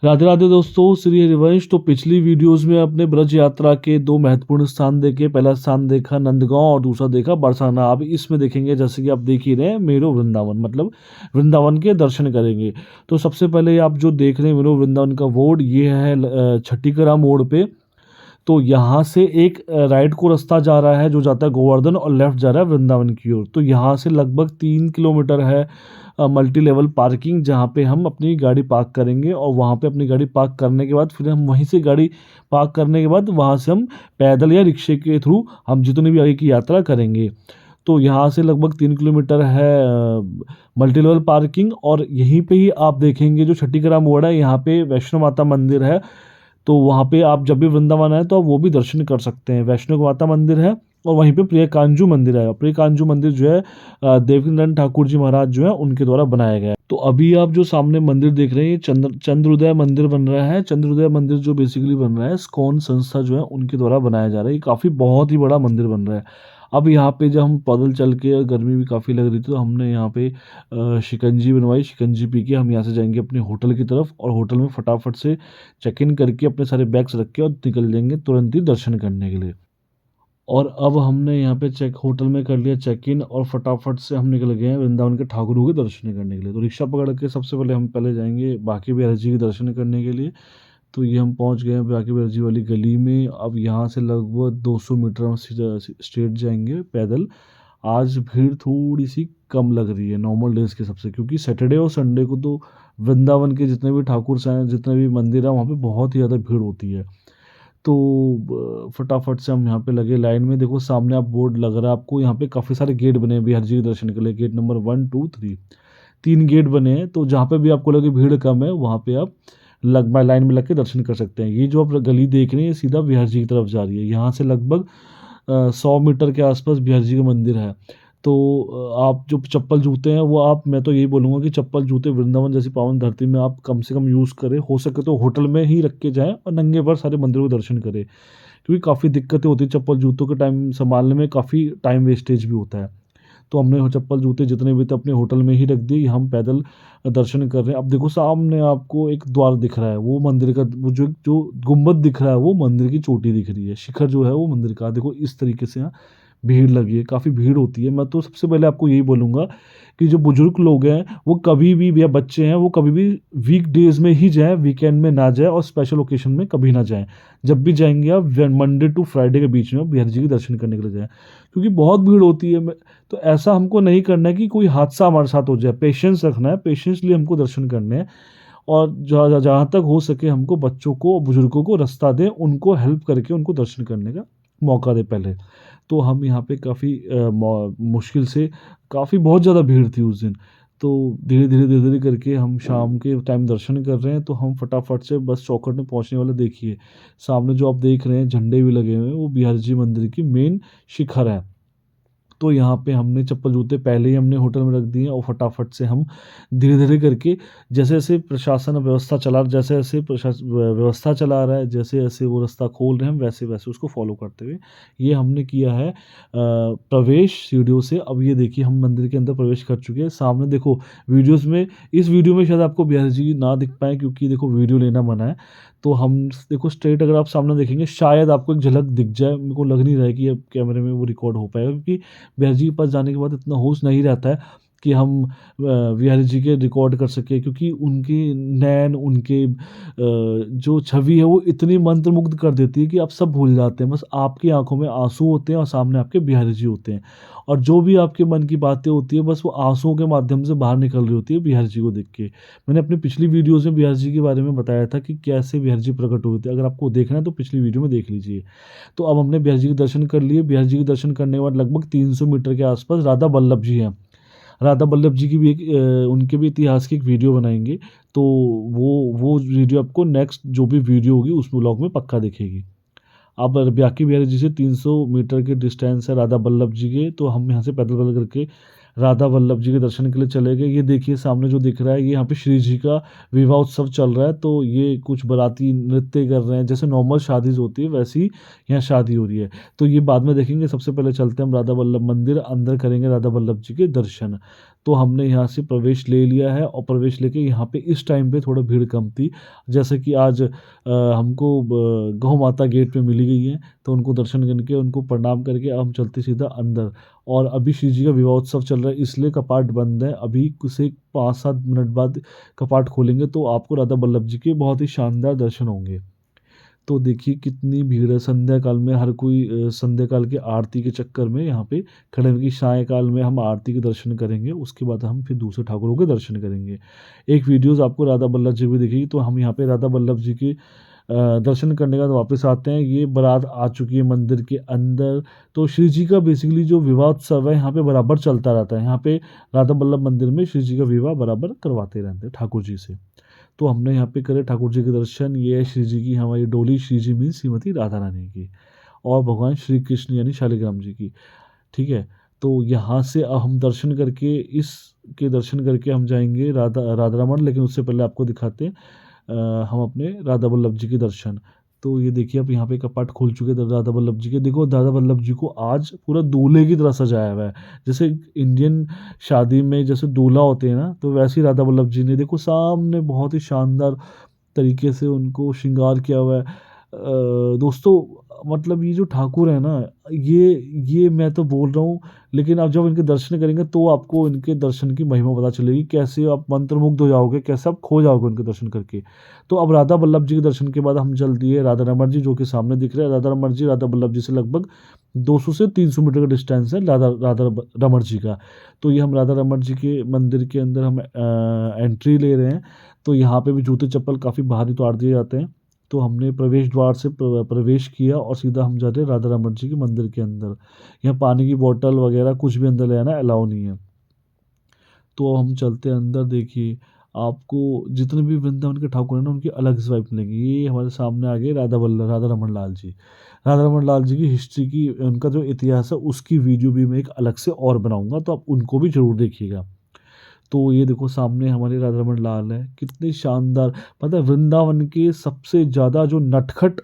राधे राधे दोस्तों, श्री हरिवंश। तो पिछली वीडियोस में अपने ब्रज यात्रा के दो महत्वपूर्ण स्थान देखे। पहला स्थान देखा नंदगांव और दूसरा देखा बरसाना। अब इसमें देखेंगे, जैसे कि आप देख ही रहे हैं, मेरो वृंदावन, मतलब वृंदावन के दर्शन करेंगे। तो सबसे पहले आप जो देख रहे हैं मेरो वृंदावन का बोर्ड, ये है छठीकरा मोड़ पे। तो यहाँ से एक राइट को रास्ता जा रहा है जो जाता है गोवर्धन, और लेफ्ट जा रहा है वृंदावन की ओर। तो यहाँ से लगभग 3 किलोमीटर है मल्टी लेवल पार्किंग, जहाँ पे हम अपनी गाड़ी पार्क करेंगे। और वहाँ पे अपनी गाड़ी पार्क करने के बाद फिर हम वहीं से गाड़ी पार्क करने के बाद वहाँ से हम पैदल या रिक्शे के थ्रू हम जितनी भी आगे की यात्रा करेंगे। तो यहाँ से लगभग 3 किलोमीटर है मल्टी लेवल पार्किंग। और यहीं पे ही आप देखेंगे जो छठीकरा मोड़ है, यहाँ पे वैष्णो माता मंदिर है। तो वहाँ पे आप जब भी वृंदावन आए तो आप वो भी दर्शन कर सकते हैं। वैष्णो माता मंदिर है और वहीं पे प्रिय कांजू मंदिर है। प्रिय कांजू मंदिर जो है देवकीनंदन ठाकुर जी महाराज जो है उनके द्वारा बनाया गया है। तो अभी आप जो सामने मंदिर देख रहे हैं, ये चंद्रोदय मंदिर बन रहा है। चंद्रोदय मंदिर जो बेसिकली बन रहा है, स्कॉन संस्था जो है उनके द्वारा बनाया जा रहा है। ये काफ़ी बहुत ही बड़ा मंदिर बन रहा है। अब यहाँ पे जब हम पैदल चल के, गर्मी भी काफ़ी लग रही थी, तो हमने यहाँ पे शिकंजी बनवाई। शिकंजी पी के हम यहाँ से जाएंगे अपने होटल की तरफ, और होटल में फटाफट से चेक इन करके अपने सारे बैग्स रख के और निकल जाएंगे तुरंत ही दर्शन करने के लिए। और अब हमने यहाँ पे होटल में कर लिया चेक इन, और फटाफट से हम निकल गए हैं वृंदावन के ठाकुरों के दर्शन करने के लिए। तो रिक्शा पकड़ के सबसे पहले हम जाएंगे बांके बिहारी जी के दर्शन करने के लिए। तो ये हम पहुंच गए हैं बांके बिहारी जी वाली गली में। अब यहाँ से लगभग 200 मीटर हम स्ट्रेट जाएंगे पैदल। आज भीड़ थोड़ी सी कम लग रही है नॉर्मल डेज के हिसाब से, क्योंकि सैटरडे और संडे को तो वृंदावन के जितने भी ठाकुर हैं, जितने भी मंदिर हैं, वहाँ पे बहुत ही ज़्यादा भीड़ होती है। तो फटाफट से हम यहाँ पे लगे लाइन में। देखो सामने आप बोर्ड लग रहा है आपको, यहाँ पे काफ़ी सारे गेट बने हैं बिहार जी के दर्शन के लिए। गेट नंबर 1 2 3, 3 गेट बने हैं। तो जहाँ पे भी आपको लगे भीड़ कम है, वहाँ पे आप लाइन में लग के दर्शन कर सकते हैं। ये जो आप गली देख रहे हैं, ये सीधा बिहार जी की तरफ जा रही है। यहाँ से लगभग 100 मीटर के आसपास बिहार जी का मंदिर है। तो आप जो चप्पल जूते हैं वो आप, मैं तो यही बोलूँगा कि चप्पल जूते वृंदावन जैसी पावन धरती में आप कम से कम यूज़ करें। हो सके तो होटल में ही रख के जाएं और नंगे पैर सारे मंदिरों के दर्शन करें, क्योंकि काफ़ी दिक्कतें होती हैं चप्पल जूतों के टाइम संभालने में, काफ़ी टाइम वेस्टेज भी होता है। तो हमने वो चप्पल जूते जितने भी थे अपने होटल में ही रख दिए। हम पैदल दर्शन कर रहे हैं। अब देखो सामने आपको एक द्वार दिख रहा है, वो मंदिर का, वो जो जो गुम्बद दिख रहा है वो मंदिर की चोटी दिख रही है, शिखर जो है वो मंदिर का। देखो इस तरीके से यहाँ भीड़ लगी है, काफ़ी भीड़ होती है। मैं तो सबसे पहले आपको यही बोलूँगा कि जो बुजुर्ग लोग हैं वो कभी भी, या बच्चे हैं वो कभी भी वीक डेज में ही जाएं, वीकेंड में ना जाएं, और स्पेशल ओकेशन में कभी ना जाएं। जब भी जाएंगे आप मंडे टू फ्राइडे के बीच में बिहार जी के दर्शन करने के लिए जाएं, क्योंकि बहुत भीड़ होती है। तो ऐसा हमको नहीं करना है कि कोई हादसा हमारे साथ हो जाए। पेशेंस रखना है, पेशेंसली हमको दर्शन करने हैं। और जहाँ तक हो सके हमको बच्चों को, बुजुर्गों को रास्ता दें, उनको हेल्प करके उनको दर्शन करने का मौका दें पहले। तो हम यहाँ पे काफ़ी मुश्किल से, काफ़ी बहुत ज़्यादा भीड़ थी उस दिन। तो धीरे धीरे करके हम शाम के टाइम दर्शन कर रहे हैं। तो हम फटाफट से बस चौखट में पहुँचने वाले। देखिए सामने जो आप देख रहे हैं झंडे भी लगे हुए हैं, वो बिहार जी मंदिर की मेन शिखर है। तो यहाँ पे हमने चप्पल जूते पहले ही हमने होटल में रख दिए, और फटाफट से हम धीरे धीरे करके, जैसे जैसे प्रशासन व्यवस्था चला, जैसे जैसे व्यवस्था चला रहा है, जैसे जैसे वो रास्ता खोल रहे हैं, हम वैसे वैसे उसको फॉलो करते हुए ये हमने किया है प्रवेश सीढ़ियों से। अब ये देखिए हम मंदिर के अंदर प्रवेश कर चुके हैं। सामने देखो वीडियोस में, इस वीडियो में शायद आपको बिहारी जी ना दिख पाए, क्योंकि देखो वीडियो लेना मना है। तो हम देखो स्ट्रेट अगर आप सामने देखेंगे शायद आपको एक झलक दिख जाए। मेरे को लग नहीं रहा है कि अब कैमरे में वो रिकॉर्ड हो पाएगा, क्योंकि बिहारी जी के पास जाने के बाद इतना होश नहीं रहता है कि हम बिहारी जी के रिकॉर्ड कर सके, क्योंकि उनकी नैन, उनके जो छवि है वो इतनी मंत्रमुग्ध कर देती है कि आप सब भूल जाते हैं। बस आपकी आंखों में आंसू होते हैं और सामने आपके बिहारी जी होते हैं, और जो भी आपके मन की बातें होती है बस वो आंसुओं के माध्यम से बाहर निकल रही होती है बिहारी जी को देख के। मैंने अपनी पिछली वीडियोज़ में बिहारी जी के बारे में बताया था कि कैसे बिहारी जी प्रकट हुए थे। अगर आपको देखना है तो पिछली वीडियो में देख लीजिए। तो अब हमने बिहारी जी के दर्शन कर लिए। बिहारी जी के दर्शन करने के बाद लगभग 300 मीटर के आसपास राधा वल्लभ जी हैं। राधा वल्लभ जी की भी एक उनके भी इतिहास की एक वीडियो बनाएंगे। तो वो वीडियो आपको नेक्स्ट जो भी वीडियो होगी उस ब्लॉग में पक्का दिखेगी। अब ब्याकी बिहारी जी से 300 मीटर के डिस्टेंस है राधा वल्लभ जी के। तो हम यहाँ से पैदल पैदल करके राधा वल्लभ जी के दर्शन के लिए चले गए। ये देखिए सामने जो दिख रहा है, ये यहाँ पे श्री जी का विवाह उत्सव चल रहा है। तो ये कुछ बाराती नृत्य कर रहे हैं, जैसे नॉर्मल शादी होती है वैसी यहाँ शादी हो रही है। तो ये बाद में देखेंगे। सबसे पहले चलते हैं हम राधा वल्लभ मंदिर, अंदर करेंगे राधा वल्लभ जी के दर्शन। तो हमने यहाँ से प्रवेश ले लिया है, और प्रवेश लेके यहाँ पे इस टाइम पे थोड़ा भीड़ कम थी। जैसे कि आज हमको गौ माता गेट पे मिली गई है, तो उनको दर्शन करके उनको प्रणाम करके हम चलते सीधा अंदर। और अभी शिव जी का विवाह उत्सव चल रहा है, इसलिए कपाट बंद है। अभी कुछ एक 5-7 मिनट बाद कपाट खोलेंगे, तो आपको राधा वल्लभ जी के बहुत ही शानदार दर्शन होंगे। तो देखिए कितनी भीड़ है संध्या काल में। हर कोई संध्या काल की आरती के चक्कर में यहाँ पे खड़े हैं कि सायंकाल में हम आरती के दर्शन करेंगे, उसके बाद हम फिर दूसरे ठाकुरों के दर्शन करेंगे। एक वीडियोस आपको राधा वल्लभ जी भी दिखेगी। तो हम यहाँ पे राधा वल्लभ जी के दर्शन करने के बाद वापस आते हैं। ये बारात आ चुकी है मंदिर के अंदर। तो श्री जी का बेसिकली जो विवाह उत्सव है यहाँ पे बराबर चलता रहता है। यहाँ पे राधा वल्लभ मंदिर में श्री जी का विवाह बराबर करवाते रहते हैं ठाकुर जी से। तो हमने यहाँ पे करे ठाकुर जी के दर्शन। ये है श्री जी की हमारी डोली, श्री जी मीन श्रीमती राधा रानी की, और भगवान श्री कृष्ण यानी शालिग्राम जी की। ठीक है। तो यहाँ से अब हम दर्शन करके, इस के दर्शन करके हम जाएंगे राधा रमण। लेकिन उससे पहले आपको दिखाते हैं हम अपने राधा वल्लभ जी के दर्शन। तो ये देखिए अब यहाँ पे कपाट खुल चुके हैं राधा वल्लभ जी के। देखो राधा वल्लभ जी को आज पूरा दूल्हे की तरह सजाया हुआ है। जैसे इंडियन शादी में जैसे दूल्हा होते हैं ना, तो वैसे ही राधा वल्लभ जी ने देखो सामने बहुत ही शानदार तरीके से उनको श्रृंगार किया हुआ है। दोस्तों मतलब ये जो ठाकुर है ना, ये मैं तो बोल रहा हूँ, लेकिन आप जब इनके दर्शन करेंगे तो आपको इनके दर्शन की महिमा पता चलेगी। कैसे आप मंत्रमुग्ध हो जाओगे, कैसे आप खो जाओगे उनके दर्शन करके। तो अब राधा वल्लभ जी के दर्शन के बाद हम चल दिए राधा रमण जी, जो कि सामने दिख रहे हैं। राधा रमण जी राधा वल्लभ जी से लगभग 200 से 300 मीटर का डिस्टेंस है राधा राधा रमण जी का। तो ये हम राधा रमण जी के मंदिर के अंदर हम एंट्री ले रहे हैं। तो यहाँ पे भी जूते चप्पल काफ़ी बाहर उतार दिए जाते हैं। तो हमने प्रवेश द्वार से प्रवेश किया और सीधा हम जा रहे हैं राधा रमण जी के मंदिर के अंदर। यहाँ पानी की बोतल वगैरह कुछ भी अंदर ले आना अलाउ नहीं है। तो हम चलते हैं अंदर। देखिए आपको जितने भी वृंदावन के ठाकुर हैं ना, उनकी अलग से वाइब मिलेगी। ये हमारे सामने आ गए राधा रमन लाल जी। राधा रमन लाल जी की हिस्ट्री की, उनका जो इतिहास है उसकी वीडियो भी मैं एक अलग से और बनाऊंगा, तो आप उनको भी जरूर देखिएगा। तो ये देखो सामने हमारे राधा रमन लाल है, कितने शानदार। पता है वृंदावन के सबसे ज़्यादा जो नटखट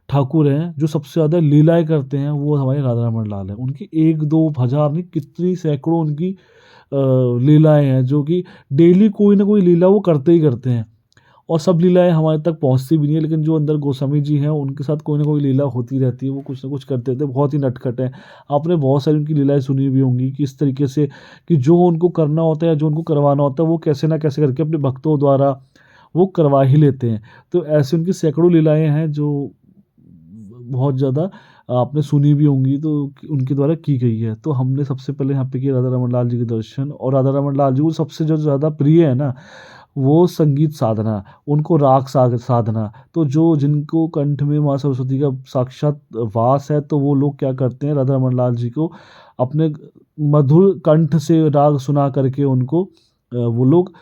ठाकुर हैं, जो सबसे ज़्यादा लीलाएं करते हैं, वो हमारे राधा रमन लाल हैं। उनकी 1-2 हज़ार नहीं, कितनी सैकड़ों उनकी लीलाएं हैं, जो कि डेली कोई ना कोई लीला वो करते ही करते हैं। और सब लीलाएं हमारे तक पहुंचती भी नहीं है, लेकिन जो अंदर गोस्वामी जी हैं उनके साथ कोई ना कोई लीला होती रहती है। वो कुछ ना कुछ करते रहते हैं, बहुत ही नटखट है। आपने बहुत सारी उनकी लीलाएं सुनी भी होंगी कि इस तरीके से कि जो उनको करना होता है, जो उनको करवाना होता है, वो कैसे ना कैसे करके अपने भक्तों द्वारा वो करवा ही लेते हैं। तो ऐसे उनकी सैकड़ों लीलाएं हैं जो बहुत ज़्यादा आपने सुनी भी होंगी, तो उनके द्वारा की गई है। तो हमने सबसे पहले यहाँ पे किया राधा रमन लाल जी के दर्शन। और राधा रमन लाल जी को सबसे जो ज़्यादा प्रिय है ना, वो संगीत साधना, उनको राग साधना। तो जो जिनको कंठ में माँ सरस्वती का साक्षात वास है, तो वो लोग क्या करते हैं, राधा रमन लाल जी को अपने मधुर कंठ से राग सुना करके उनको वो लोग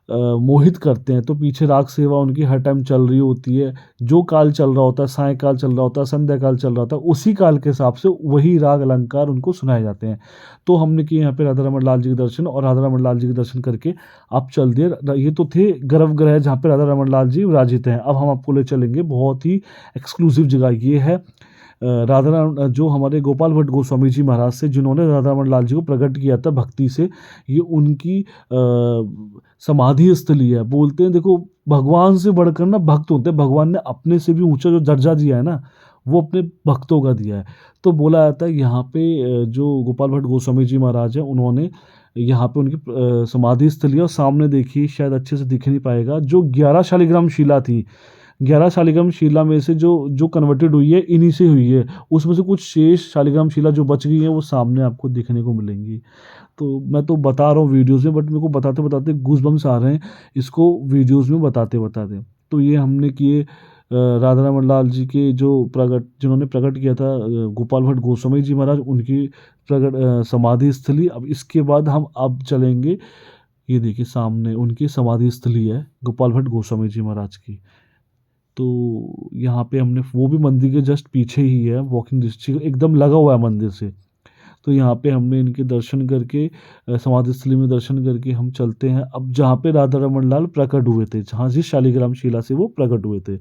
मोहित करते हैं। तो पीछे राग सेवा उनकी हर टाइम चल रही होती है। जो काल चल रहा होता है, सायंकाल चल रहा होता है, संध्या काल चल रहा होता है, उसी काल के हिसाब से वही राग अलंकार उनको सुनाए जाते हैं। तो हमने किए यहाँ पे राधा रमन लाल जी के दर्शन। और राधा रमन लाल जी के दर्शन करके आप चल दिए। ये तो थे गर्भगृह जहाँ पे राधा रमन लाल जी विराजित हैं। अब हम आपको ले चलेंगे बहुत ही एक्सक्लूसिव जगह। ये है जो हमारे गोपाल भट्ट गोस्वामी जी महाराज से, जिन्होंने राधा रमन लाल जी को प्रकट किया था भक्ति से। ये उनकी समाधि स्थली है। बोलते हैं देखो भगवान से बढ़कर ना भक्त होते हैं। भगवान ने अपने से भी ऊंचा जो दर्जा दिया है ना, वो अपने भक्तों का दिया है। तो बोला जाता है यहाँ पे जो गोपाल भट्ट गोस्वामी जी महाराज हैं, उन्होंने यहाँ पे उनकी समाधि स्थली है। और सामने देखिए, शायद अच्छे से दिख नहीं पाएगा, जो 11 शालिग्राम शिला थी, 11 शालिग्राम शिला में से जो जो कन्वर्टेड हुई है, इन्हीं से हुई है। उसमें से कुछ शेष शालिग्राम शिला जो बच गई है, वो सामने आपको दिखने को मिलेंगी। तो मैं तो बता रहा हूँ वीडियोज़ में, बट मेरे को बताते बताते गूज़बम्स आ रहे हैं इसको वीडियोज़ में बताते बताते। तो ये हमने किए राधा रमन लाल जी के जो जिन्होंने प्रकट किया था गोपाल भट्ट गोस्वामी जी महाराज, उनकी समाधि स्थली। अब इसके बाद हम अब चलेंगे, ये देखिए सामने उनकी समाधि स्थली है गोपाल भट्ट गोस्वामी जी महाराज की। तो यहाँ पे हमने वो भी मंदिर के जस्ट पीछे ही है, वॉकिंग डिस्टेंस एकदम लगा हुआ है मंदिर से। तो यहाँ पे हमने इनके दर्शन करके समाधि स्थली में दर्शन करके हम चलते हैं अब जहाँ पे राधा रमन लाल प्रकट हुए थे, जहाँ से शालिग्राम शिला से वो प्रकट हुए थे।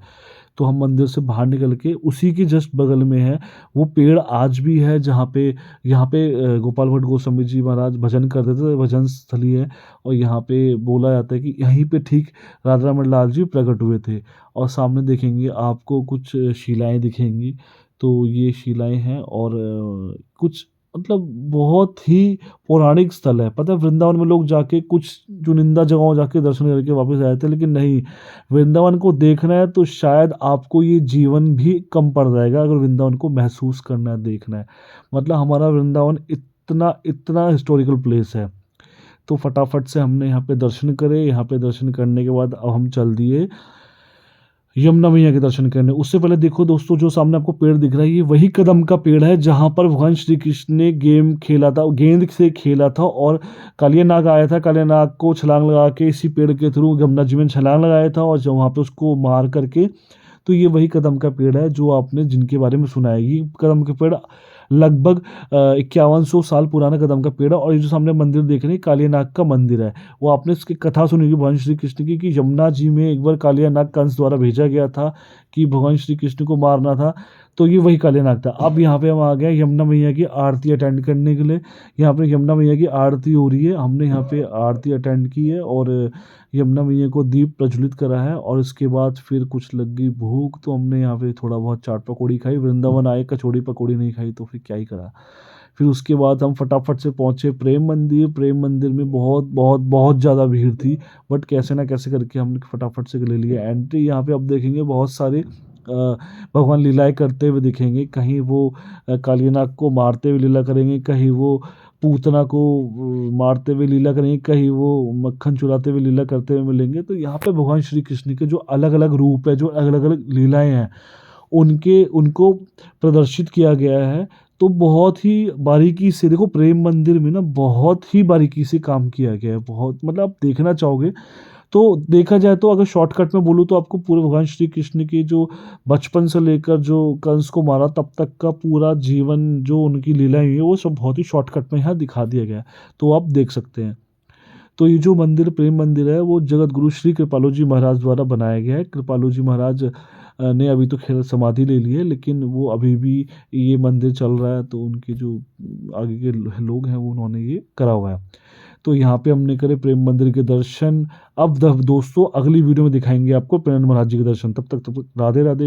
तो हम मंदिर से बाहर निकल के उसी के जस्ट बगल में है वो पेड़ आज भी है जहाँ पे यहाँ पे गोपाल भट्ट गोस्वामी जी महाराज भजन करते थे, भजन स्थली है। और यहाँ पे बोला जाता है कि यहीं पे ठीक राधा रमन लाल जी प्रकट हुए थे। और सामने देखेंगे आपको कुछ शिलाएं दिखेंगी। तो ये शिलाएं हैं और कुछ मतलब बहुत ही पौराणिक स्थल है। पता है वृंदावन में लोग जाके कुछ चुनिंदा जगहों जाके दर्शन करके वापस आए थे, लेकिन नहीं, वृंदावन को देखना है तो शायद आपको ये जीवन भी कम पड़ जाएगा अगर वृंदावन को महसूस करना है, देखना है। मतलब हमारा वृंदावन इतना इतना हिस्टोरिकल प्लेस है। तो फटाफट से हमने यहाँ पे दर्शन करे। यहाँ पे दर्शन करने के बाद अब हम चल दिए यमुना मैया के दर्शन करने। उससे पहले देखो दोस्तों, जो सामने आपको पेड़ दिख रहा है ये वही कदम का पेड़ है जहाँ पर भगवान श्री कृष्ण ने गेम खेला था, गेंद से खेला था। और कालिया नाग आया था, कालिया नाग को छलांग लगा के इसी पेड़ के थ्रू यमुना जी में छलांग लगाया था और जब वहाँ पे उसको मार करके, तो ये वही कदम का पेड़ है जो आपने जिनके बारे में सुना है। ये कदम का पेड़ लगभग 5100 साल पुराना कदम का पेड़ है। और ये जो सामने मंदिर देख रहे हैं कालिया नाग का मंदिर है। वो आपने इसकी कथा सुनी होगी भगवान श्री कृष्ण की कि यमुना जी में एक बार कालिया नाग कंस द्वारा भेजा गया था कि भगवान श्री कृष्ण को मारना था। तो ये वही कालिया नाग था। अब यहाँ पे हम आ गए यमुना मैया की आरती अटेंड करने के लिए। यहाँ पे यमुना मैया की आरती हो रही है, हमने यहाँ पे आरती अटेंड की है और यमुना मैया को दीप प्रज्वलित करा है। और इसके बाद फिर कुछ लग गई भूख, तो हमने यहाँ पे थोड़ा बहुत चाट पकौड़ी खाई। वृंदावन आए कचौड़ी पकौड़ी नहीं खाई तो फिर क्या ही करा। फिर उसके बाद हम फटाफट से पहुँचे प्रेम मंदिर। प्रेम मंदिर में बहुत बहुत बहुत ज़्यादा भीड़ थी, बट कैसे ना कैसे करके हमने फटाफट से ले लिया एंट्री। यहाँ पे अब देखेंगे बहुत सारे भगवान लीलाएं करते हुए दिखेंगे। कहीं वो कालिया नाग को मारते हुए लीला करेंगे, कहीं वो पूतना को मारते हुए लीला करेंगे, कहीं वो मक्खन चुराते हुए लीला करते हुए मिलेंगे। तो यहाँ पे भगवान श्री कृष्ण के जो अलग अलग रूप है, जो अलग अलग लीलाएं हैं, उनके उनको प्रदर्शित किया गया है। तो बहुत ही बारीकी से देखो, प्रेम मंदिर में ना बहुत ही बारीकी से काम किया गया है। बहुत मतलब आप देखना चाहोगे तो देखा जाए तो अगर शॉर्टकट में बोलूँ तो आपको पूरे भगवान श्री कृष्ण की जो बचपन से लेकर जो कंस को मारा तब तक का पूरा जीवन, जो उनकी लीलाएं हुई है, वो सब बहुत ही शॉर्टकट में यहाँ दिखा दिया गया है। तो आप देख सकते हैं। तो ये जो मंदिर प्रेम मंदिर है वो जगत गुरु श्री कृपालु जी महाराज द्वारा बनाया गया है। कृपालु जी महाराज ने अभी तो खैर समाधि ले ली है, लेकिन वो अभी भी ये मंदिर चल रहा है। तो उनके जो आगे के लोग हैं वो उन्होंने ये करा हुआ है। तो यहाँ पे हमने करे प्रेम मंदिर के दर्शन। अब दोस्तों अगली वीडियो में दिखाएंगे आपको प्रेम महाराज जी के दर्शन। तब तक राधे राधे।